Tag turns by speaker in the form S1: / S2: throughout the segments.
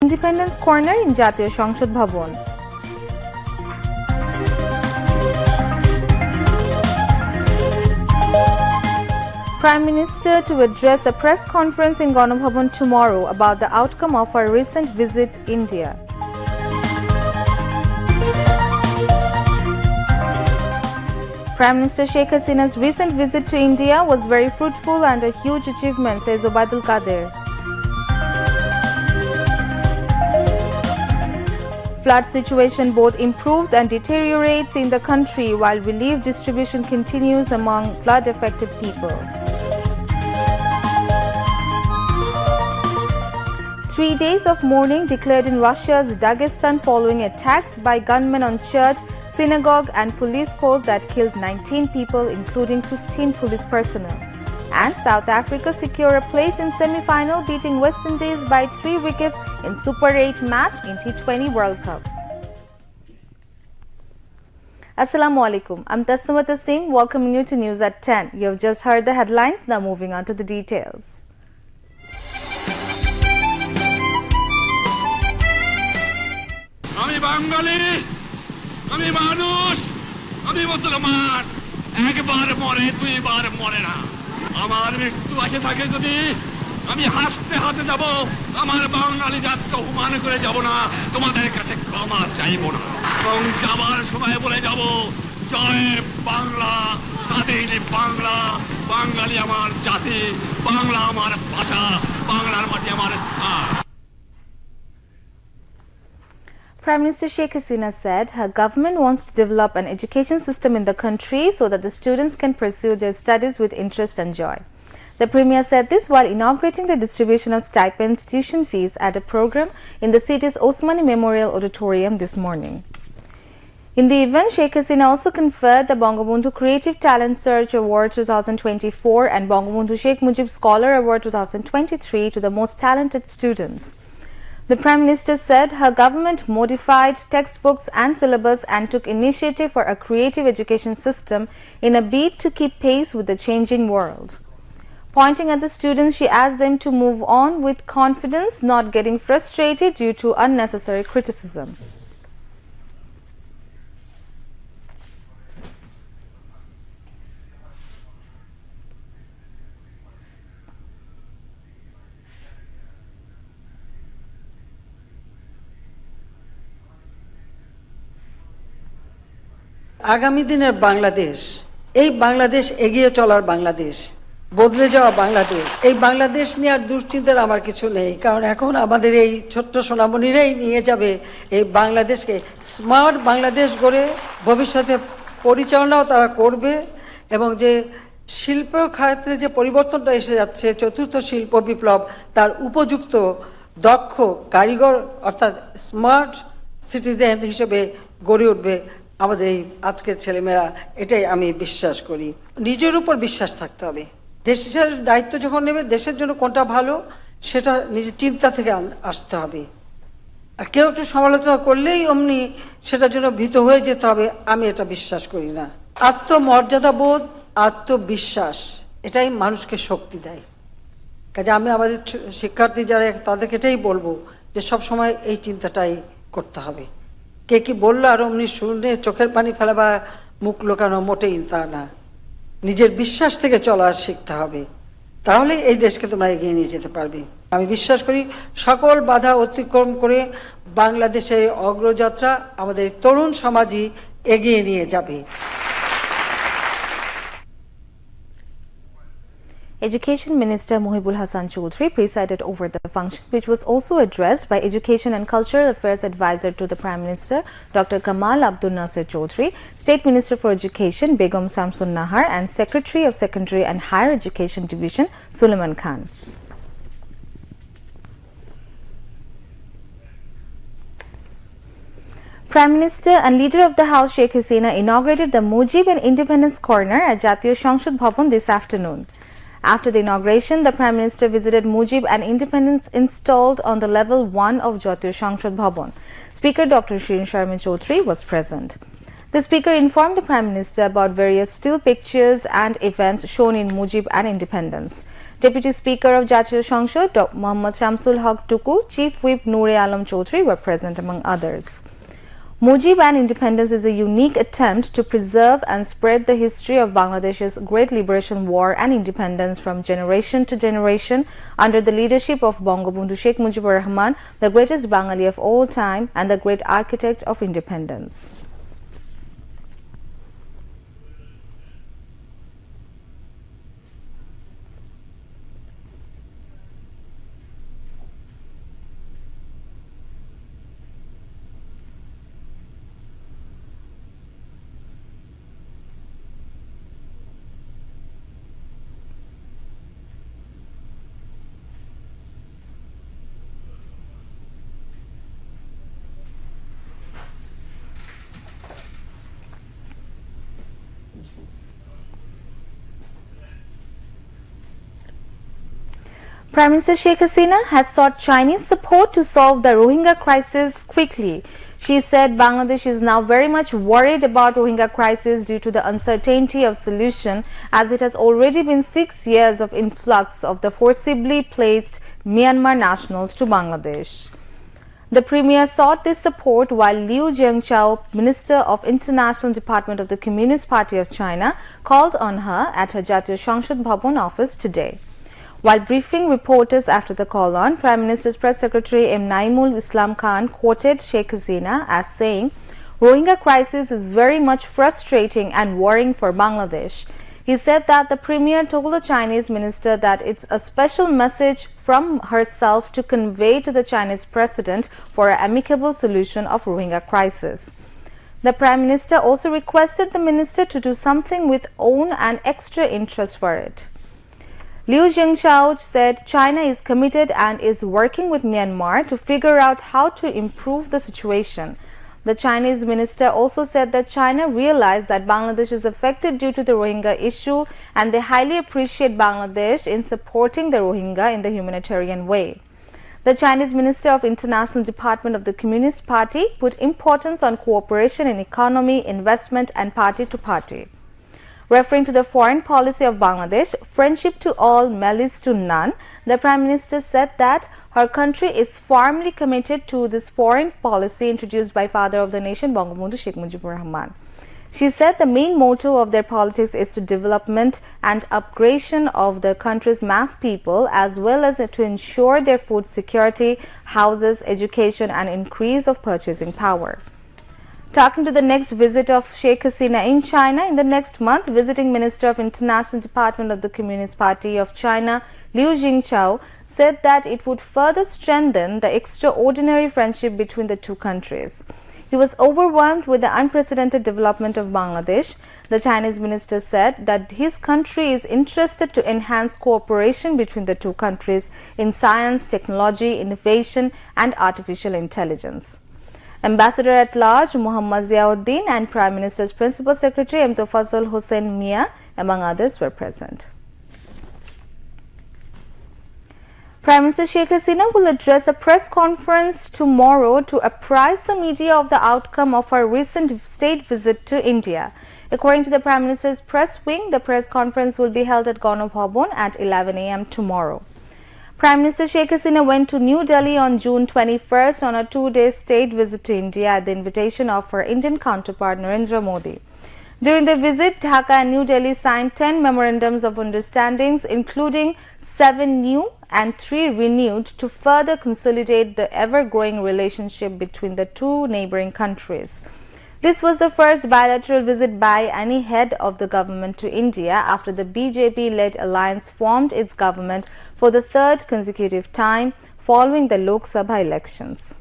S1: Independence Corner in Jatiyo সংসদ Bhavan. Prime Minister to address a press conference in Ganabhavan tomorrow about the outcome of her recent visit India. Prime Minister Sheikh Hasina's recent visit to India was very fruitful and a huge achievement, says Obaidul Qadir. Flood situation both improves and deteriorates in the country while relief distribution continues among flood-affected people. 3 days of mourning declared in Russia's Dagestan following attacks by gunmen on church, synagogue and police posts that killed 19 people, including 15 police personnel. And South Africa secure a place in semi-final, beating West Indies by 3 wickets in Super 8 match in T20 World Cup. Assalamu alaikum. I'm Tasnima Tasneem, welcoming you to News at 10. You have just heard the headlines, now moving on to the details.
S2: আমি বাঙালি, আমি মানুষ, আমি মুসলমান, একবার মরে দুইবার মরে না। আমার মৃত্যু আসে থাকে যদি আমি হাসতে হাতে যাব, আমার বাঙালি জাতকে অপমান করে যাব না, তোমাদের কাছে ক্ষমা চাইব না। এবং যাবার সময় বলে যাব, জয় বাংলা, স্বাধীন বাংলা, বাঙালি আমার জাতি, বাংলা আমার ভাষা, বাংলার মাটি আমার স্থান।
S1: Prime Minister Sheikh Hasina said her government wants to develop an education system in the country so that the students can pursue their studies with interest and joy. The Premier said this while inaugurating the distribution of stipends, tuition fees at a program in the city's Osmani Memorial Auditorium this morning. In the event, Sheikh Hasina also conferred the Bangabandhu Creative Talent Search Award 2024 and Bangabandhu Sheikh Mujib Scholar Award 2023 to the most talented students. The Prime Minister said her government modified textbooks and syllabus and took initiative for a creative education system in a bid to keep pace with the changing world. Pointing at the students, she asked them to move on with confidence, not getting frustrated due to unnecessary criticism.
S3: আগামী দিনের বাংলাদেশ, এই বাংলাদেশ এগিয়ে চলার বাংলাদেশ, বদলে যাওয়া বাংলাদেশ, এই বাংলাদেশ নিয়ে আর দুশ্চিন্তার আমার কিছু নেই, কারণ এখন আমাদের এই ছোট্ট সোনামণিরাই নিয়ে যাবে এই বাংলাদেশকে স্মার্ট বাংলাদেশ গড়ে ভবিষ্যতে পরিচালনাও তারা করবে। এবং যে শিল্প খাতে যে পরিবর্তনটা এসে যাচ্ছে, চতুর্থ শিল্প বিপ্লব, তার উপযুক্ত দক্ষ কারিগর অর্থাৎ স্মার্ট সিটিজেন হিসেবে গড়ে উঠবে আমাদের এই আজকের ছেলেমেয়েরা, এটাই আমি বিশ্বাস করি। নিজের উপর বিশ্বাস থাকতে হবে। দেশের দায়িত্ব যখন নেবে, দেশের জন্য কোনটা ভালো সেটা নিজের চিন্তা থেকে আসতে হবে। আর কেউ একটু সমালোচনা করলেই অমনি সেটার জন্য ভীত হয়ে যেতে হবে, আমি এটা বিশ্বাস করি না। আত্মমর্যাদাবোধ, আত্মবিশ্বাস, এটাই মানুষকে শক্তি দেয়। কাজে আমি আমাদের শিক্ষার্থী যারা তাদেরকে এটাই বলবো যে সব সময় এই চিন্তাটাই করতে হবে। কে কি বললো আর অমনি শুনে চোখের পানি ফেলা বা মুখ লোকানো মোটেই তা না। নিজের বিশ্বাস থেকে চলা শিখতে হবে, তাহলে এই দেশকে তোমরা এগিয়ে নিয়ে যেতে পারবে। আমি বিশ্বাস করি সকল বাধা অতিক্রম করে বাংলাদেশের অগ্রযাত্রা আমাদের তরুণ সমাজই এগিয়ে নিয়ে যাবে।
S1: Education Minister Mohibul Hasan Chaudhry presided over the function, which was also addressed by Education and Cultural Affairs Advisor to the Prime Minister, Dr. Kamal Abdul Nasir Chaudhry, State Minister for Education, Begum Samsun Nahar, and Secretary of Secondary and Higher Education Division, Suleiman Khan. Prime Minister and Leader of the House Sheikh Hasina inaugurated the Mujib and Independence Corner at Jatiyo সংসদ Bhavan this afternoon. After the inauguration, the Prime Minister visited Mujib and Independence installed on the level 1 of Jatiyo সংসদ Bhavan. Speaker Dr. Shirin Sharmin Chaudhry was present. The Speaker informed the Prime Minister about various still pictures and events shown in Mujib and Independence. Deputy Speaker of Jatiyo সংসদ Mohammad Shamsul Haq Tuku, Chief Whip Noore Alam Chaudhry were present among others. Mujib and Independence is a unique attempt to preserve and spread the history of Bangladesh's great liberation war and independence from generation to generation under the leadership of Bangabandhu Sheikh Mujibur Rahman, the greatest Bengali of all time and the great architect of independence. Prime Minister Sheikh Hasina has sought Chinese support to solve the Rohingya crisis quickly. She said Bangladesh is now very much worried about Rohingya crisis due to the uncertainty of solution, as it has already been 6 years of influx of the forcibly placed Myanmar nationals to Bangladesh. The Premier sought this support while Liu Jianchao, Minister of International Department of the Communist Party of China, called on her at her Jatiyo সংসদ Bhavan office today. While briefing reporters after the call on, Prime Minister's Press Secretary M. Naimul Islam Khan quoted Sheikh Hasina as saying, "Rohingya crisis is very much frustrating and worrying for Bangladesh." He said that the Premier told the Chinese minister that it's a special message from herself to convey to the Chinese President for an amicable solution of Rohingya crisis. The Prime Minister also requested the minister to do something with own and extra interest for it. Liu Jianchao said China is committed and is working with Myanmar to figure out how to improve the situation. The Chinese minister also said that China realized that Bangladesh is affected due to the Rohingya issue and they highly appreciate Bangladesh in supporting the Rohingya in the humanitarian way. The Chinese Minister of International Department of the Communist Party put importance on cooperation in economy, investment and party to party. Referring to the foreign policy of Bangladesh, friendship to all, malice to none, the Prime Minister said that her country is firmly committed to this foreign policy introduced by Father of the Nation, Bangabandhu Sheikh Mujibur Rahman. She said the main motto of their politics is to development and upgradation of the country's mass people, as well as to ensure their food security, houses, education and increase of purchasing power. Talking to the next visit of Sheikh Hasina in China in the next month, visiting Minister of International Department of the Communist Party of China, Liu Jianchao, said that it would further strengthen the extraordinary friendship between the two countries. He was overwhelmed with the unprecedented development of Bangladesh. The Chinese minister said that his country is interested to enhance cooperation between the two countries in science, technology, innovation and artificial intelligence. Ambassador at Large Muhammad Ziauddin and Prime Minister's Principal Secretary M. Tofazul Hossain Mia, among others, were present. Prime Minister Sheikh Hasina will address a press conference tomorrow to apprise the media of the outcome of her recent state visit to India. According to the Prime Minister's press wing, the press conference will be held at Gana Bhavan at 11 a.m. tomorrow. Prime Minister Sheikh Hasina went to New Delhi on June 21st on a 2-day state visit to India at the invitation of her Indian counterpart Narendra Modi. During the visit, Dhaka and New Delhi signed 10 memorandums of understandings, including 7 new and 3 renewed, to further consolidate the ever-growing relationship between the two neighboring countries. This was the first bilateral visit by any head of the government to India after the BJP-led alliance formed its government for the 3rd consecutive time following the Lok Sabha elections.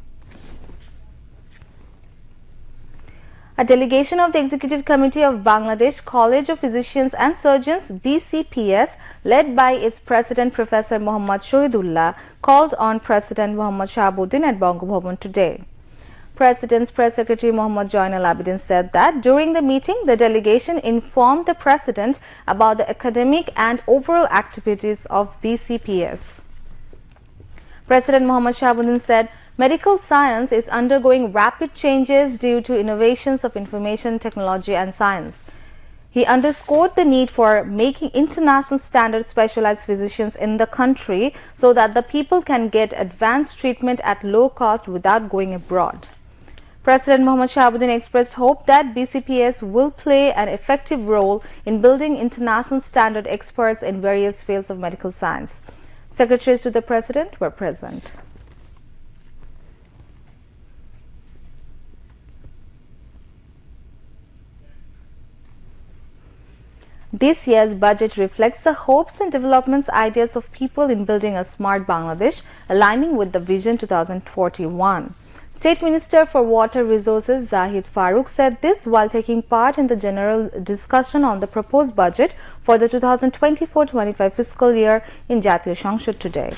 S1: A delegation of the Executive Committee of Bangladesh College of Physicians and Surgeons (BCPS), led by its President Professor Muhammad Shahidullah, called on President Muhammad Shahabuddin at Bangabhavan today. President's Press Secretary Muhammad Joinal Abidin said that during the meeting, the delegation informed the President about the academic and overall activities of BCPS. President Muhammad Shahabuddin said, medical science is undergoing rapid changes due to innovations of information technology and science. He underscored the need for making international standard specialized physicians in the country so that the people can get advanced treatment at low cost without going abroad. President Mohammad Shahabuddin expressed hope that BCPS will play an effective role in building international standard experts in various fields of medical science. Secretaries to the President were present. This year's budget reflects the hopes and developments ideas of people in building a smart Bangladesh, aligning with the Vision 2041. State Minister for Water Resources Zahid Farooq said this while taking part in the general discussion on the proposed budget for the 2024-25 fiscal year in Jatiyo সংসদ today.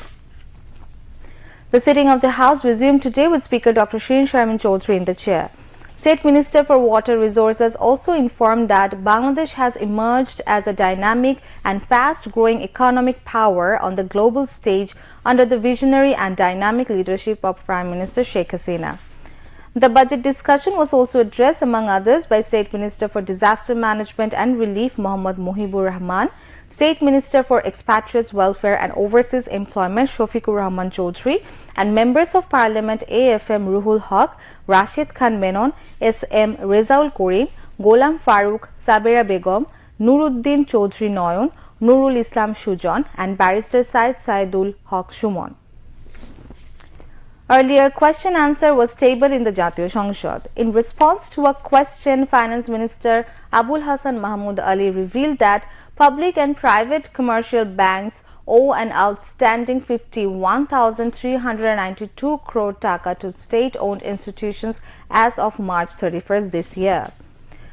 S1: The sitting of the House resumed today with Speaker Dr. Shirin Sharmin Chaudhry in the chair. State Minister for Water Resources also informed that Bangladesh has emerged as a dynamic and fast-growing economic power on the global stage under the visionary and dynamic leadership of Prime Minister Sheikh Hasina. The budget discussion was also addressed, among others, by State Minister for Disaster Management and Relief Mohammad Mohibur Rahman, State Minister for Expatriates Welfare and Overseas Employment Shofikur Rahman Chaudhry, and Members of Parliament AFM Ruhul Haq, Rashid Khan Menon, SM Rezaul Karim, Golam Farooq, Sabera Begum, Nuruddin Chaudhry Noyon, Nurul Islam Sujon, and Barrister Said Saidul Haq Shumon. Earlier, question answer was tabled in the Jatiyo সংসদ. In response to a question, Finance Minister Abul Hassan Mahmood Ali revealed that public and private commercial banks owe an outstanding 51,392 crore taka to state-owned institutions as of March 31st this year.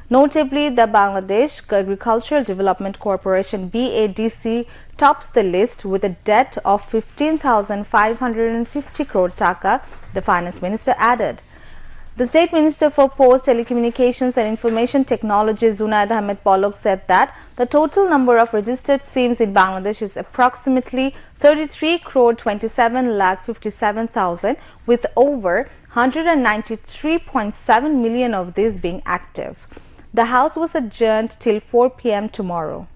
S1: Notably, the Bangladesh Agricultural Development Corporation BADC tops the list with a debt of 15,550 crore taka, the Finance Minister added. The State Minister for Post, Telecommunications and Information Technology Zunaid Ahmed Polok said that the total number of registered SIMs in Bangladesh is approximately 33 crore 27 lakh 57,000, with over 193.7 million of these being active. The House was adjourned till 4 p.m. tomorrow.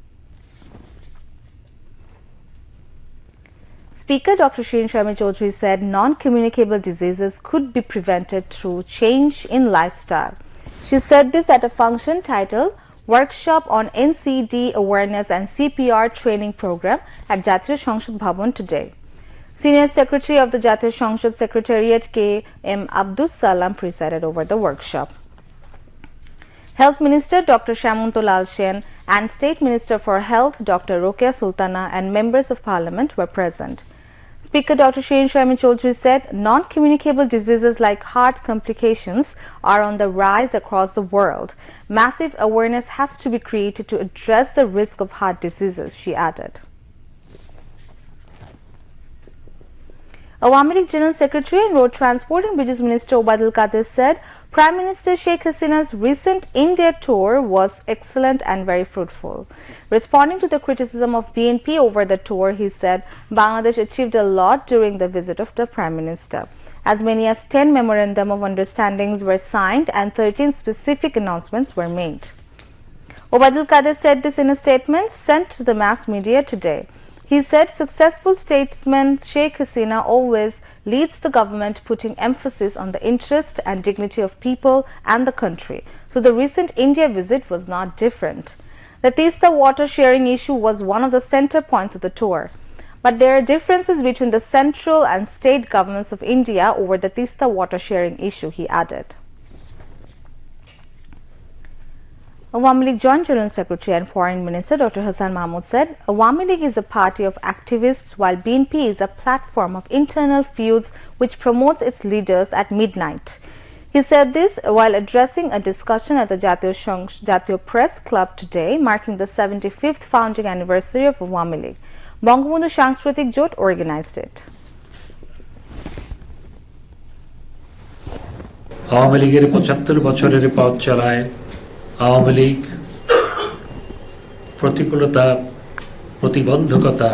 S1: Speaker Dr. Shirin Sharmin Chaudhry said non-communicable diseases could be prevented through change in lifestyle. She said this at a function titled Workshop on NCD Awareness and CPR Training Program at Jatiyo সংসদ Bhavan today. Senior Secretary of the Jatiyo সংসদ Secretariat K.M. Abdus Salam presided over the workshop. Health Minister Dr. Shamunto Lal Sen and State Minister for Health Dr. Rokeya Sultana and members of Parliament were present. Speaker Dr. Shirin Sharmin Chaudhry said non-communicable diseases like heart complications are on the rise across the world. Massive awareness has to be created to address the risk of heart diseases, she added. Awami League General Secretary and Road Transport and Bridges Minister Obaidul Qadir said Prime Minister Sheikh Hasina's recent India tour was excellent and very fruitful. Responding to the criticism of BNP over the tour, he said Bangladesh achieved a lot during the visit of the Prime Minister. As many as 10 memorandum of understandings were signed and 13 specific announcements were made. Obaidul Qadir said this in a statement sent to the mass media today. He said successful statesman Sheikh Hasina always leads the government putting emphasis on the interest and dignity of people and the country. So the recent India visit was not different. The Tista water sharing issue was one of the center points of the tour. But there are differences between the central and state governments of India over the Tista water sharing issue, he added. Awami League Joint General Secretary and Foreign Minister Dr. Hassan Mahmood said Awami League is a party of activists while BNP is a platform of internal feuds which promotes its leaders at midnight. He said this while addressing a discussion at the Jatiyo Press Club today marking the 75th founding anniversary of Awami League. Bangabandhu Sangskriti Jot organized it.
S4: Awami Leaguer 75 বছরের পথ চলায় আওয়ামী লীগ প্রতিকূলতা প্রতিবন্ধকতা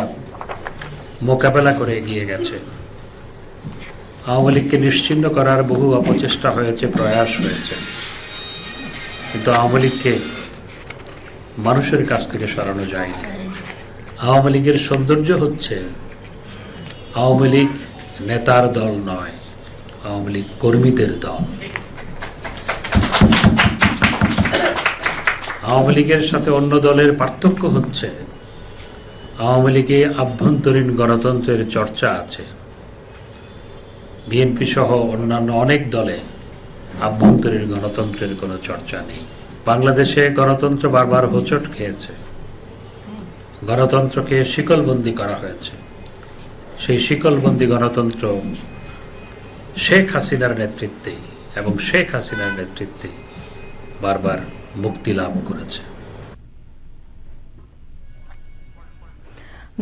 S4: মোকাবেলা করে এগিয়ে গেছে। আওয়ামী লীগকে নিশ্চিহ্ন করার বহু অপচেষ্টা হয়েছে, প্রয়াস হয়েছে, কিন্তু আওয়ামী লীগকে মানুষের কাছ থেকে সরানো যায়নি। আওয়ামী লীগের সৌন্দর্য হচ্ছে আওয়ামী লীগ নেতার দল নয়, আওয়ামী লীগ কর্মীদের দল। আওয়ামী লীগের সাথে অন্য দলের পার্থক্য হচ্ছে আওয়ামী লীগে আভ্যন্তরীণ গণতন্ত্রের চর্চা আছে। বিএনপি সহ অন্যান্য অনেক দলে আভ্যন্তরীণ গণতন্ত্রের কোনো চর্চা নেই। বাংলাদেশে গণতন্ত্র বারবার হোঁচট খেয়েছে, গণতন্ত্রকে শিকলবন্দি করা হয়েছে। সেই শিকলবন্দি গণতন্ত্র শেখ হাসিনার নেতৃত্বে এবং শেখ হাসিনার নেতৃত্বে বারবার মুক্তি লাভ করেছে।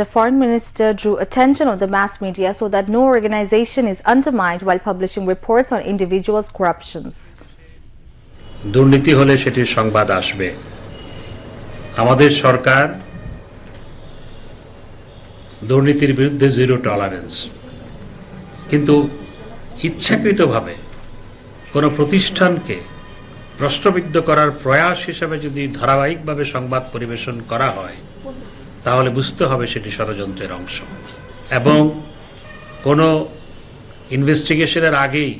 S1: The foreign minister drew attention of the mass media so that no organization is undermined while publishing reports on individuals' corruptions.
S4: দুর্নীতি হলে সেটির সংবাদ আসবে। আমাদের সরকার দুর্নীতির বিরুদ্ধে জিরো টলারেন্স, কিন্তু ইচ্ছাকৃতভাবে কোনো প্রতিষ্ঠানকে প্রশ্নবিদ্ধ করার প্রয়াস হিসেবে যদি ধারাবাহিকভাবে সংবাদ পরিবেশন করা হয় তাহলে বুঝতে হবে সেটি ষড়যন্ত্রের অংশ। এবং কোনো ইনভেস্টিগেশনের আগেই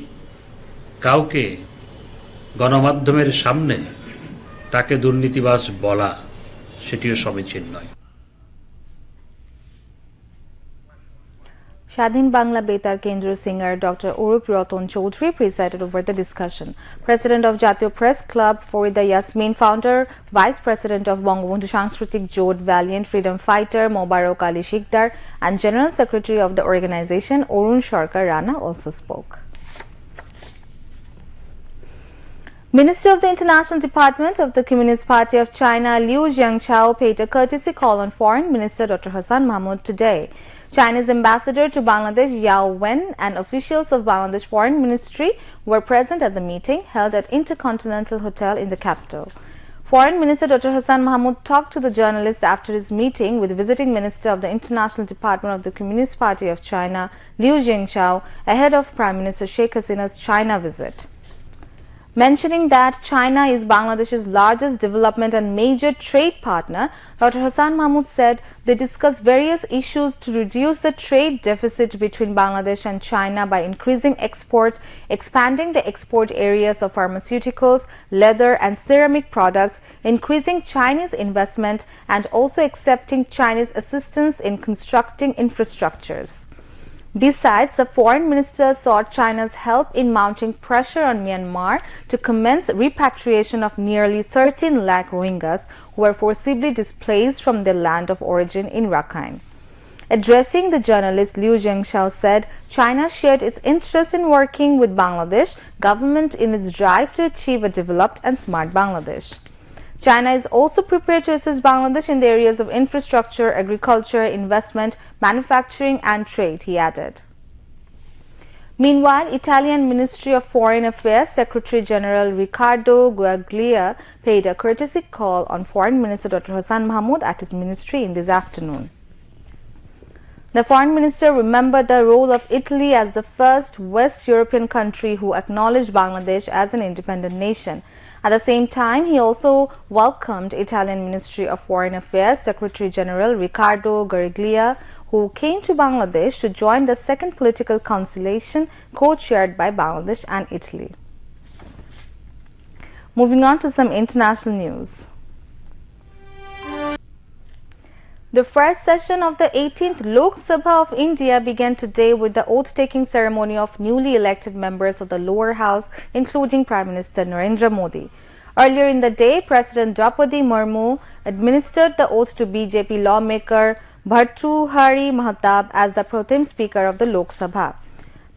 S4: কাউকে গণমাধ্যমের সামনে তাকে দুর্নীতিবাজ বলা সেটিও সমীচীন নয়।
S1: Shadhin Bangla Betar Kendra singer Dr. Urup Raton Chaudhary presided over the discussion. President of Jatiyo Press Club Farida Yasmin, founder, Vice President of Bangabandhu Sanskritik Jot, valiant freedom fighter Mobarok Ali Shikdar, and General Secretary of the organization Arun Sarkar Rana also spoke. Minister of the International Department of the Communist Party of China Liu Jiangchao paid a courtesy call on Foreign Minister Dr. Hassan Mahmud today. China's ambassador to Bangladesh Yao Wen and officials of Bangladesh Foreign Ministry were present at the meeting held at Intercontinental Hotel in the capital. Foreign Minister Dr. Hassan Mahmud talked to the journalists after his meeting with visiting Minister of the International Department of the Communist Party of China Liu Jiangchao ahead of Prime Minister Sheikh Hasina's China visit. Mentioning that China is Bangladesh's largest development and major trade partner, Dr. Hassan Mahmud said they discussed various issues to reduce the trade deficit between Bangladesh and China by increasing export, expanding the export areas of pharmaceuticals, leather and ceramic products, increasing Chinese investment, and also accepting Chinese assistance in constructing infrastructures. Besides, the foreign minister sought China's help in mounting pressure on Myanmar to commence repatriation of nearly 13 lakh Rohingyas who were forcibly displaced from their land of origin in Rakhine. Addressing the journalist, Liu Jiangchao said China shared its interest in working with Bangladesh government in its drive to achieve a developed and smart Bangladesh. China is also prepared to assist Bangladesh in the areas of infrastructure, agriculture, investment, manufacturing and trade, he added. Meanwhile, Italian Ministry of Foreign Affairs Secretary General Riccardo Guaglia paid a courtesy call on Foreign Minister Dr. Hassan Mahmud at his ministry in this afternoon. The foreign minister remembered the role of Italy as the first West European country who acknowledged Bangladesh as an independent nation. At the same time, he also welcomed Italian Ministry of Foreign Affairs Secretary General Riccardo Guaglia, who came to Bangladesh to join the second political conciliation co-chaired by Bangladesh and Italy. Moving on to some international news. The first session of the 18th Lok Sabha of India began today with the oath-taking ceremony of newly elected members of the lower house, including Prime Minister Narendra Modi. Earlier in the day, President Draupadi Murmu administered the oath to BJP lawmaker Bhartruhari Mahatab as the pro-tem speaker of the Lok Sabha.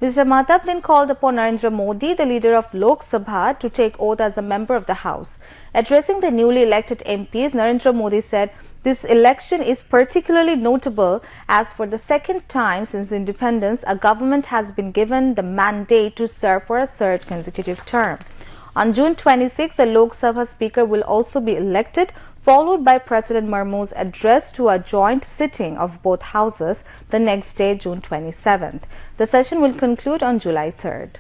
S1: Mr. Mahatab then called upon Narendra Modi, the leader of Lok Sabha, to take oath as a member of the House. Addressing the newly elected MPs, Narendra Modi said, "This election is particularly notable as for the second time since independence, a government has been given the mandate to serve for a third consecutive term." On June 26, the Lok Sabha Speaker will also be elected, followed by President Murmu's address to a joint sitting of both houses the next day, June 27th. The session will conclude on July 3rd.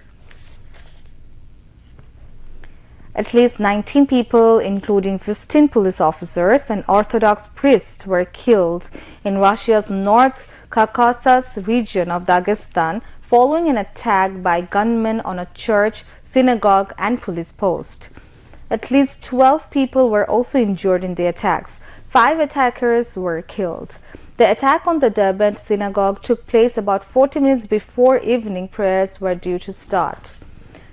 S1: At least 19 people, including 15 police officers and Orthodox priests, were killed in Russia's North Caucasus region of Dagestan following an attack by gunmen on a church, synagogue and police post. At least 12 people were also injured in the attacks. 5 attackers were killed. The attack on the Derbent synagogue took place about 40 minutes before evening prayers were due to start.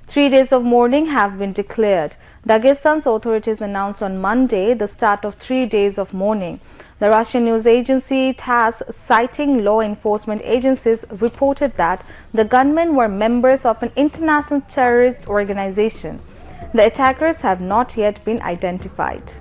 S1: 3 days of mourning have been declared. Dagestan's authorities announced on Monday the start of 3 days of mourning. The Russian news agency TASS, citing law enforcement agencies, reported that the gunmen were members of an international terrorist organization. The attackers have not yet been identified.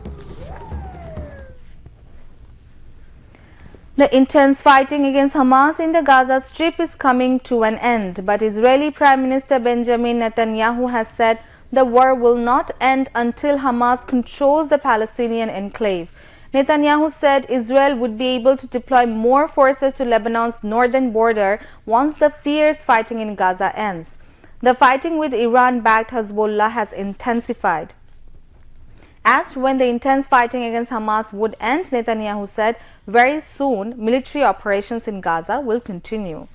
S1: The intense fighting against Hamas in the Gaza Strip is coming to an end, but Israeli Prime Minister Benjamin Netanyahu has said the war will not end until Hamas controls the Palestinian enclave. Netanyahu said Israel would be able to deploy more forces to Lebanon's northern border once the fierce fighting in Gaza ends. The fighting with Iran-backed Hezbollah has intensified. Asked when the intense fighting against Hamas would end, Netanyahu said very soon military operations in Gaza will continue.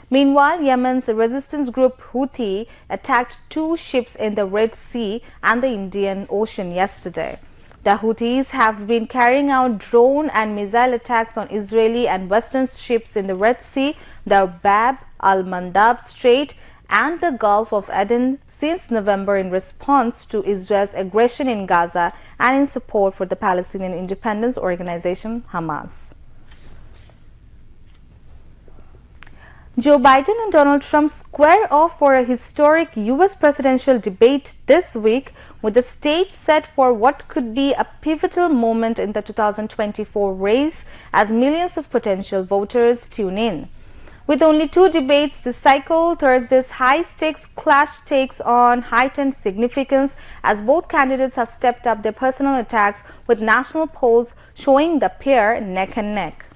S1: Meanwhile, Yemen's resistance group Houthi attacked 2 ships in the Red Sea and the Indian Ocean yesterday. The Houthis have been carrying out drone and missile attacks on Israeli and Western ships in the Red Sea, the Bab al-Mandab Strait and the Gulf of Aden since November in response to Israel's aggression in Gaza and in support for the Palestinian independence organization Hamas. Joe Biden and Donald Trump square off for a historic U.S. presidential debate this week, with the stage set for what could be a pivotal moment in the 2024 race as millions of potential voters tune in. With only 2 debates this cycle, Thursday's high-stakes clash takes on heightened significance as both candidates have stepped up their personal attacks, with national polls showing the pair neck and neck.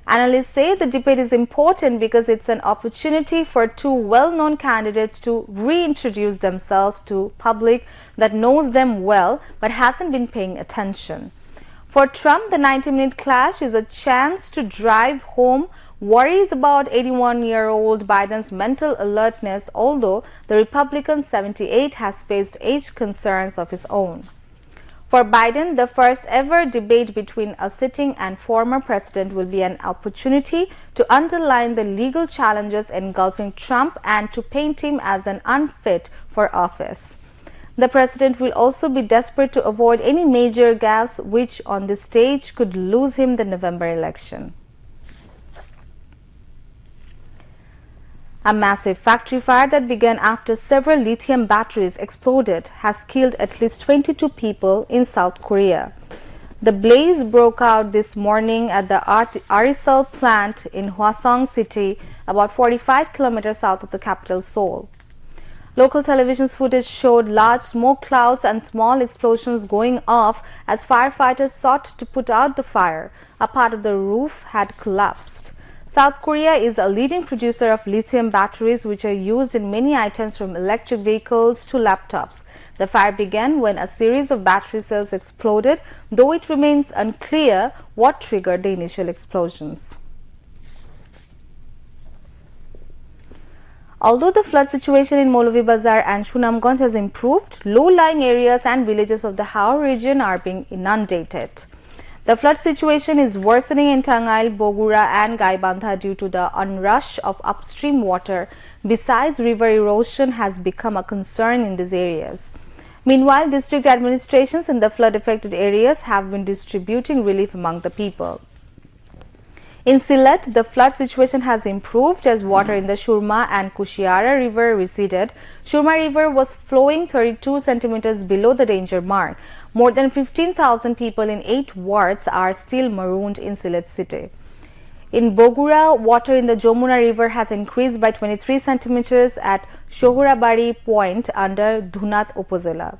S1: Analysts say the debate is important because it's an opportunity for 2 well-known candidates to reintroduce themselves to public that knows them well but hasn't been paying attention. For Trump, the 90-minute clash is a chance to drive home worries about 81-year-old Biden's mental alertness, although the Republican 78 has faced age concerns of his own. For Biden, the first ever debate between a sitting and former president will be an opportunity to underline the legal challenges engulfing Trump and to paint him as an unfit for office. The president will also be desperate to avoid any major gaffes which on this stage could lose him the November election. A massive factory fire that began after several lithium batteries exploded has killed at least 22 people in South Korea. The blaze broke out this morning at the Arisal plant in Hwasong City, about 45 kilometers south of the capital Seoul. Local television footage showed large smoke clouds and small explosions going off as firefighters sought to put out the fire. A part of the roof had collapsed. South Korea is a leading producer of lithium batteries, which are used in many items from electric vehicles to laptops. The fire began when a series of battery cells exploded, though it remains unclear what triggered the initial explosions. Although the flood situation in Maulavi Bazar and Sunamganj has improved, low-lying areas and villages of the Howrah region are being inundated. The flood situation is worsening in Tangail, Bogura and Gaibandha due to the onrush of upstream water. Besides, river erosion has become a concern in these areas. Meanwhile, district administrations in the flood-affected areas have been distributing relief among the people. In Sylhet, the flood situation has improved as water in the Shurma and Kushiara river receded. Shurma river was flowing 32 centimeters below the danger mark. More than 15,000 people in 8 wards are still marooned in Sylhet city. In Bogura, water in the Jamuna river has increased by 23 centimeters at Shohurabari point under Dhunat Upazila.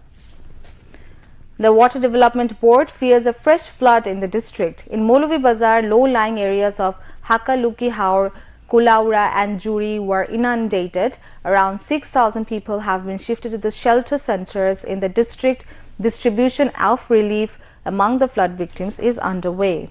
S1: The Water Development Board fears a fresh flood in the district. In Maulavi Bazar, low-lying areas of Hakaluki Haur, Kulaura and Juri were inundated. Around 6,000 people have been shifted to the shelter centers in the district. Distribution of relief among the flood victims is underway.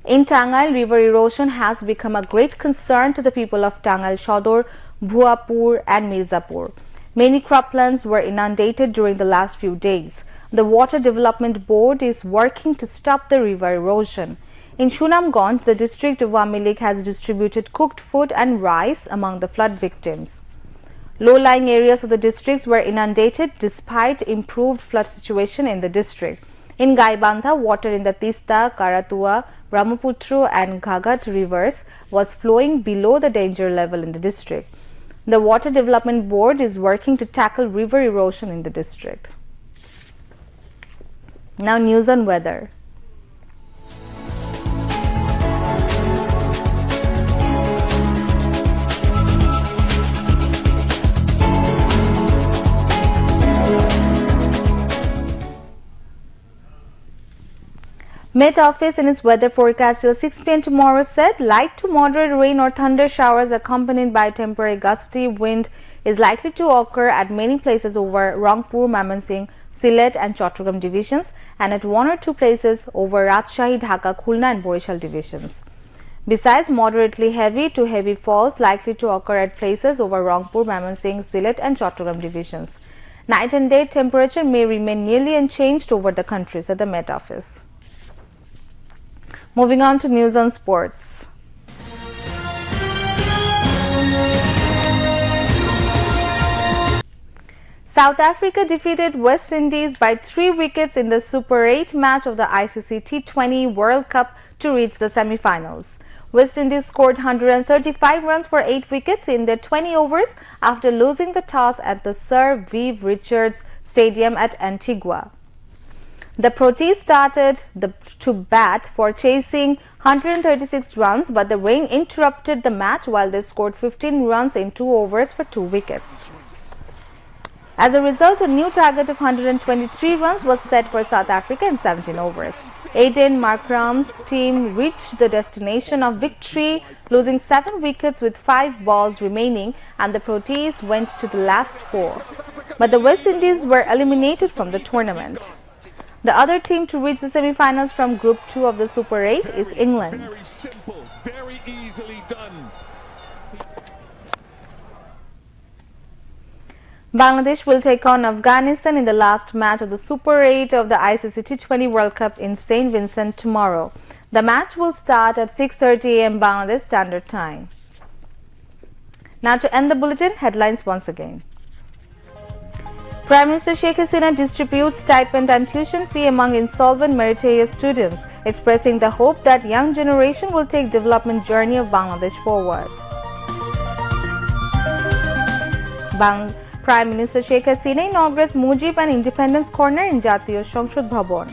S1: In Tangail, river erosion has become a great concern to the people of Tangail Shodor, Bhuapur and Mirzapur. Many croplands were inundated during the last few days. The Water Development Board is working to stop the river erosion. In Sunamganj, the district of Awami League has distributed cooked food and rice among the flood victims. Low-lying areas of the districts were inundated despite improved flood situation in the district. In Gaibandha, water in the Tista, Karatua, Brahmaputra and Ghagat rivers was flowing below the danger level in the district. The Water Development Board is working to tackle river erosion in the district. Now news on weather. Met Office in its weather forecast till 6 p.m. tomorrow said light to moderate rain or thunder showers accompanied by temporary gusty wind is likely to occur at many places over Rangpur, Mymensingh, Sylhet and Chattogram divisions and at one or two places over Rajshahi, Dhaka, Khulna and Borishal divisions. Besides, moderately heavy to heavy falls likely to occur at places over Rangpur, Mymensingh, Sylhet and Chattogram divisions. Night and day temperature may remain nearly unchanged over the country, said the Met Office. Moving on to news on sports. South Africa defeated West Indies by 3 wickets in the Super 8 match of the ICC T20 World Cup to reach the semi-finals. West Indies scored 135 runs for 8 wickets in their 20 overs after losing the toss at the Sir Viv Richards Stadium at Antigua. The Proteas started to bat for chasing 136 runs, but the rain interrupted the match while they scored 15 runs in 2 overs for 2 wickets. As a result, a new target of 123 runs was set for South Africa in 17 overs. Aiden Markram's team reached the destination of victory, losing 7 wickets with 5 balls remaining, and the Proteas went to the last 4. But the West Indies were eliminated from the tournament. The other team to reach the semi-finals from Group 2 of the Super 8 is England.
S5: Very simple, very easily done.
S1: Bangladesh will take on Afghanistan in the last match of the Super 8 of the ICC T20 World Cup in St. Vincent tomorrow. The match will start at 6:30 a.m. Bangladesh Standard Time. Now to end the bulletin, headlines once again. Prime Minister Sheikh Hasina distributes stipend and tuition fee among insolvent meritorious students, expressing the hope that young generation will take development journey of Bangladesh forward. Prime Minister Sheikh Hasina inaugurates Mujib and Independence Corner in Jatiyo সংসদ Bhavan.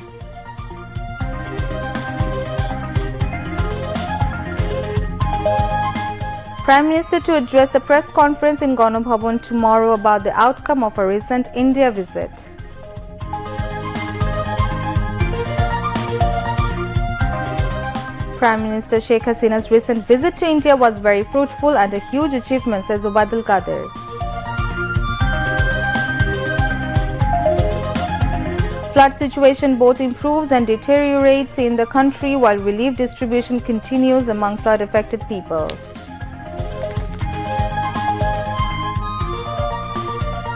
S1: Prime Minister to address a press conference in Ganabhavan tomorrow about the outcome of a recent India visit. Prime Minister Sheikh Hasina's recent visit to India was very fruitful and a huge achievement, says Obaidul Qadir. Flood situation both improves and deteriorates in the country while relief distribution continues among flood-affected people.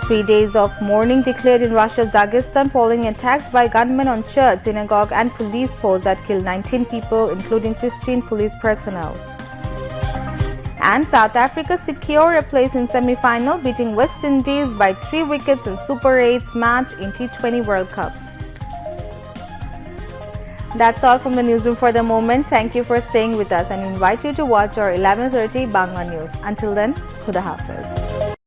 S1: 3 days of mourning declared in Russia's Dagestan following attacks by gunmen on church, synagogue and police posts that killed 19 people, including 15 police personnel. And South Africa secure a place in semi-final, beating West Indies by 3 wickets in Super 8's match in T20 World Cup. That's all from the newsroom for the moment. Thank you for staying with us and invite you to watch our 11:30 Bangla News. Until then, Khuda Hafiz.